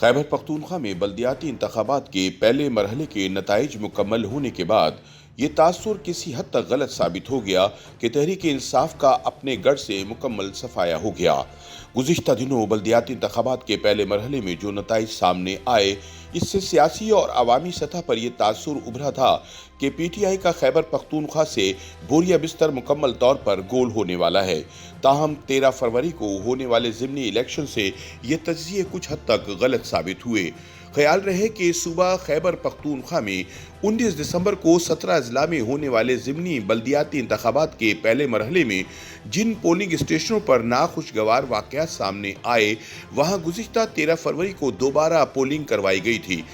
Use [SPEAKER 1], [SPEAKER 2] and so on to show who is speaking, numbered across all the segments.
[SPEAKER 1] खैबर पख्तूनख्वा में बल्दियाती इंतखाबात के पहले मरहले के नताइज मुकम्मल होने के बाद ये तासुर किसी हद तक गलत साबित हो गया कि तहरीक इंसाफ का अपने गढ़ से मुकम्मल सफाया हो गया। गुज़िश्ता दिनों बल्दियाती इंतखाबात के पहले मरहले में जो नताइज सामने आए, इससे सियासी और अवामी सतह पर यह तासुर उभरा था कि PTI का खैबर पख्तूनख्वा से बोरिया बिस्तर मुकम्मल तौर पर गोल होने वाला है। ताहम 13 फरवरी को होने वाले ज़िमनी इलेक्शन से ये तज्ज़िये कुछ हद तक गलत साबित हुए। ख्याल रहे कि सूबा खैबर पख्तूनख्वा में 19 दिसंबर को 17 अजला में होने वाले ज़िमनी बल्दियाती इंतखाबात के पहले मरहले में जिन पोलिंग स्टेशनों पर नाखुशगवार वाक़यात सामने आए, वहाँ गुज़िश्ता 13 फरवरी को दोबारा पोलिंग करवाई गई थी।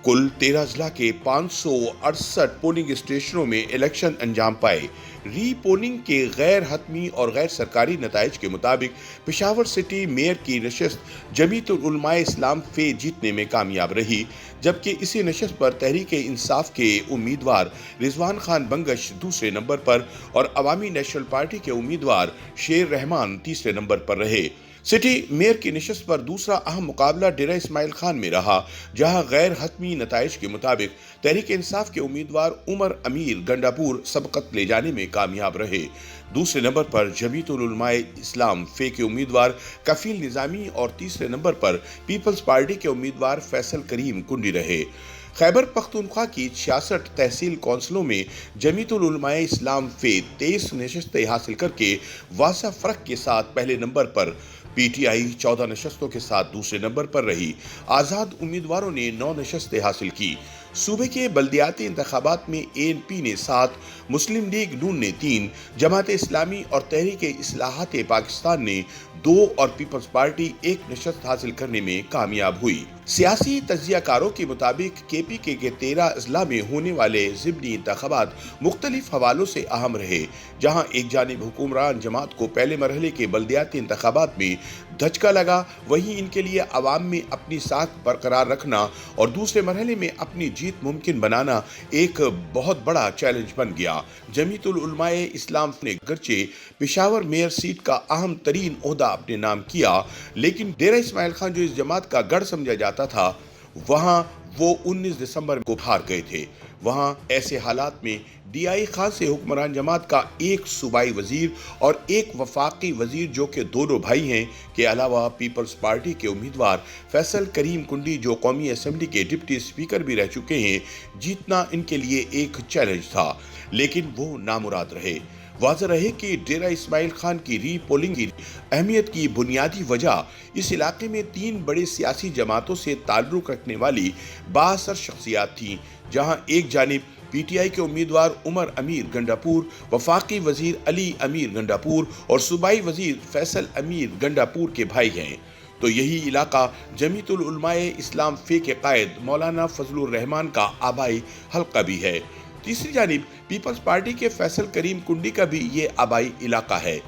[SPEAKER 1] कुल 13 अजला के 568 पोलिंग स्टेशनों में इलेक्शन अंजाम पाए। री पोलिंग के गैर हतमी और गैर सरकारी नताइज के मुताबिक पेशावर सिटी मेयर की नशस्त जमीयतुल उलमाए इस्लाम फे जीतने में कामयाब रही, जबकि इसी नशस्त पर तहरीक इंसाफ के उम्मीदवार रिजवान खान बंगश दूसरे नंबर पर और अवामी नेशनल पार्टी के उम्मीदवार शेर रहमान तीसरे नंबर पर रहे। सिटी मेयर की नशस्त पर दूसरा अहम मुकाबला डेरा इस्माइल खान में रहा, जहां गैर हतमी नताइज के मुताबिक तहरीक इंसाफ के उम्मीदवार उमर अमीर गंडापुर सबकत ले जाने में कामयाब रहे। दूसरे नंबर पर जमीयतुल उलमाए इस्लाम फे के उम्मीदवार कफील निजामी और तीसरे नंबर पर पीपल्स पार्टी के उम्मीदवार फैसल करीम कुंडी रहे। खैबर पख्तूनख्वा की 66 तहसील कौंसलों में जमीयतुल उलमाए इस्लाम फे 23 नशस्तें हासिल करके वासा फर्क के साथ पहले नंबर पर, PTI 14 नशस्तों के साथ दूसरे नंबर पर रही। आज़ाद उम्मीदवारों ने 9 नशस्तें हासिल की। सूबे के बल्दियाती इंतखाबात में ANP ने 7, मुस्लिम लीग नून ने 3, जमात इस्लामी और तहरीक इस्लाहात पाकिस्तान ने 2 और पीपल्स पार्टी 1 नशस्त हासिल करने में कामयाब हुई। सियासी तज्जियाकारों के मुताबिक KPK के 13 अजला में होने वाले ज़िमनी इंतखाबात मुख्तलिफ हवालों से अहम रहे, जहाँ एक जानिब हुक्मरान जमात को पहले मरहले के बल्दियाती इंतखाबात में धचका लगा, वहीं इनके लिए अवाम में अपनी साख बरकरार रखना और दूसरे मरहले में अपनी जीत मुमकिन बनाना एक बहुत बड़ा चैलेंज बन गया। जमीयतुल उलमाए इस्लाम ने गरचे पेशावर मेयर सीट का अहम तरीन ओहदा अपने नाम किया, लेकिन डेरा इस्माइल खान जो इस जमात का गढ़ समझा जाता था, वहाँ वो 19 दिसंबर को हार गए थे। वहाँ ऐसे हालात में DI खान से हुक्मरान जमात का एक सूबाई वजीर और एक वफाकी वजीर, जो कि दोनों भाई हैं, के अलावा पीपल्स पार्टी के उम्मीदवार फैसल करीम कुंडी, जो कौमी असम्बली के डिप्टी स्पीकर भी रह चुके हैं, जीतना इनके लिए एक चैलेंज था, लेकिन वो नामुराद रहे। वाज़ेह रहे कि डेरा इस्माइल खान की री पोलिंग की अहमियत की बुनियादी वजह इस इलाके में 3 बड़े सियासी जमातों से ताल्लुक़ रखने वाली बाअसर शख्सियात थीं, जहां एक जानिब PTI के उम्मीदवार उमर अमीर गंडापुर, वफाकी वजीर अली अमीर गंडापुर और सूबाई वजीर फैसल अमीर गंडापुर के भाई हैं, तो यही इलाका जमीयतुल उलमाए इस्लाम फे के कायद मौलाना फजलुर रहमान का आबाई हल्का भी है। तीसरी जानिब पीपल्स पार्टी के फैसल करीम कुंडी का भी ये आबाई इलाका है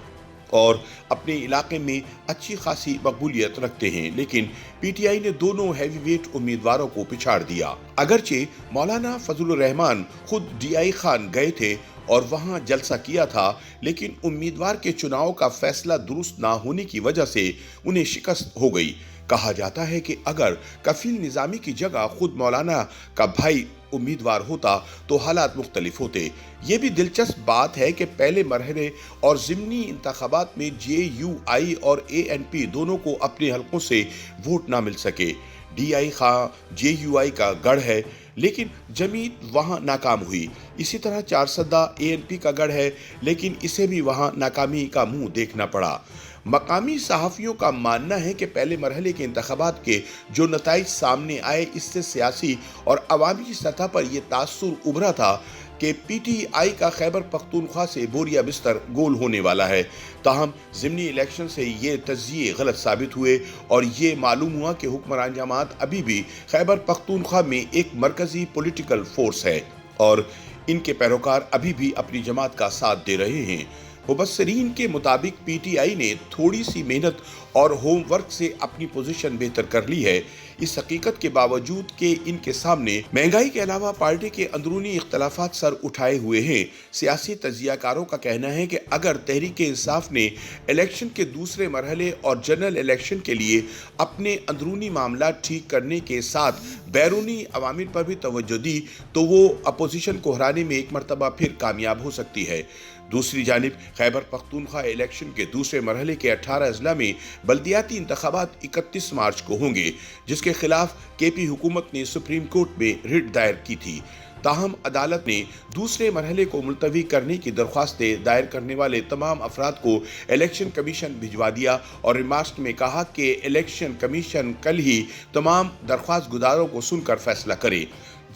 [SPEAKER 1] और अपने इलाके में अच्छी खासी मकबूलियत रखते हैं, लेकिन PTI ने दोनों हैवीवेट उम्मीदवारों को पिछाड़ दिया। अगरचे मौलाना फजलुर रहमान खुद DI खान गए थे और वहां जलसा किया था, लेकिन उम्मीदवार के चुनाव का फैसला दुरुस्त ना होने की वजह से उन्हें शिकस्त हो गई। कहा जाता है कि अगर कफील निजामी की जगह खुद मौलाना का भाई उम्मीदवार होता तो हालात मुख्तलिफ होते। ये भी दिलचस्प बात है कि पहले मरहले और ज़िमनी इंतखाबात में JUI और ANP दोनों को अपने हलकों से वोट ना मिल सके। DI खां JUI का गढ़ है, लेकिन जमीत वहाँ नाकाम हुई। इसी तरह चारसदा ANP का गढ़ है, लेकिन इसे भी वहाँ नाकामी का मुंह देखना पड़ा। मकामी सहाफ़ियों का मानना है कि पहले मरहले के इंतखाबात के जो नताइज सामने आए, इससे सियासी और अवामी सतह पर यह तासुर उभरा था कि PTI का खैबर पख्तूनख्वा से बोरिया बिस्तर गोल होने वाला है। ताहम ज़िमनी इलेक्शन से ये तज्जिये गलत साबित हुए और ये मालूम हुआ कि हुक्मरान जमात अभी भी खैबर पख्तूनख्वा में एक मरकज़ी पॉलिटिकल फोर्स है और इनके पैरोकार अभी भी अपनी जमात का साथ दे रहे हैं। मुबस्सिरीन के मुताबिक पीटीआई ने थोड़ी सी मेहनत और होमवर्क से अपनी पोजीशन बेहतर कर ली है। इस हकीकत के बावजूद कि इनके सामने महंगाई के अलावा पार्टी के अंदरूनी इख्तलाफात सर उठाए हुए हैं। सियासी तजियाकारों का कहना है कि अगर तहरीक-ए-इंसाफ ने इलेक्शन के दूसरे मरहले और जनरल इलेक्शन के लिए अपने अंदरूनी मामला ठीक करने के साथ बैरूनी अवामिल पर भी तवज्जो दी तो वो अपोजिशन को हराने में एक मरतबा फिर कामयाब हो सकती है। दूसरी जानिब खैबर पख्तूनख्वा इलेक्शन के दूसरे मरहले के 18 अजला में बल्दियाती इंतखाबात 31 मार्च को होंगे, जिसके खिलाफ केपी हुकूमत ने सुप्रीम कोर्ट में रिट दायर की थी। ताहम अदालत ने दूसरे मरहले को मुलतवी करने की दरख्वास्तें दायर करने वाले तमाम अफराद को इलेक्शन कमीशन भिजवा दिया और रिमार्क्स में कहा कि इलेक्शन कमीशन कल ही तमाम दरख्वास्त गुजारों को सुनकर फैसला करे।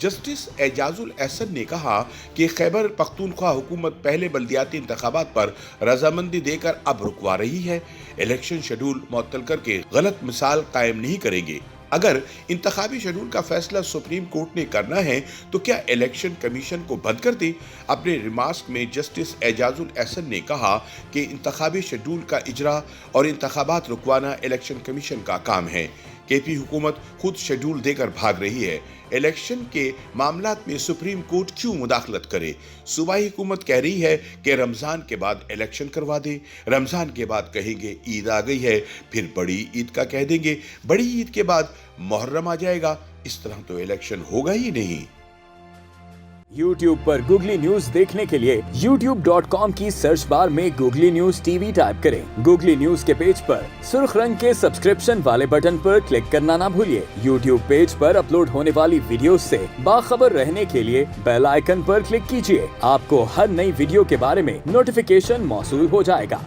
[SPEAKER 1] जस्टिस एजाजुल एहसन ने कहा कि खैबर पख्तूनख्वा हुकूमत पहले बल्दियाती इंतखाबात पर रजामंदी देकर अब रुकवा रही है। इलेक्शन शेड्यूल मुअत्तल करके गलत मिसाल कायम नहीं करेंगे। अगर इंतखाबी शेड्यूल का फैसला सुप्रीम कोर्ट ने करना है तो क्या इलेक्शन कमीशन को बंद कर दे। अपने रिमार्क्स में जस्टिस एजाजुल एहसन ने कहा कि इंतखाबी शेड्यूल का इजरा और इंतखाबात रुकवाना इलेक्शन कमीशन का काम है। केपी हुकूमत खुद शेड्यूल देकर भाग रही है। इलेक्शन के मामलात में सुप्रीम कोर्ट क्यों मुदाखलत करे। सूबाई हुकूमत कह रही है कि रमज़ान के बाद इलेक्शन करवा दे, रमज़ान के बाद कहेंगे ईद आ गई है, फिर बड़ी ईद का कह देंगे, बड़ी ईद के बाद मुहर्रम आ जाएगा। इस तरह तो इलेक्शन होगा ही नहीं।
[SPEAKER 2] YouTube पर गूगली न्यूज देखने के लिए youtube.com की सर्च बार में गूगली न्यूज टीवी टाइप करें। गूगली न्यूज के पेज पर सुर्ख रंग के सब्सक्रिप्शन वाले बटन पर क्लिक करना ना भूलिए। YouTube पेज पर अपलोड होने वाली वीडियोस से बाखबर रहने के लिए बेल आइकन पर क्लिक कीजिए। आपको हर नई वीडियो के बारे में नोटिफिकेशन मौसूल हो जाएगा।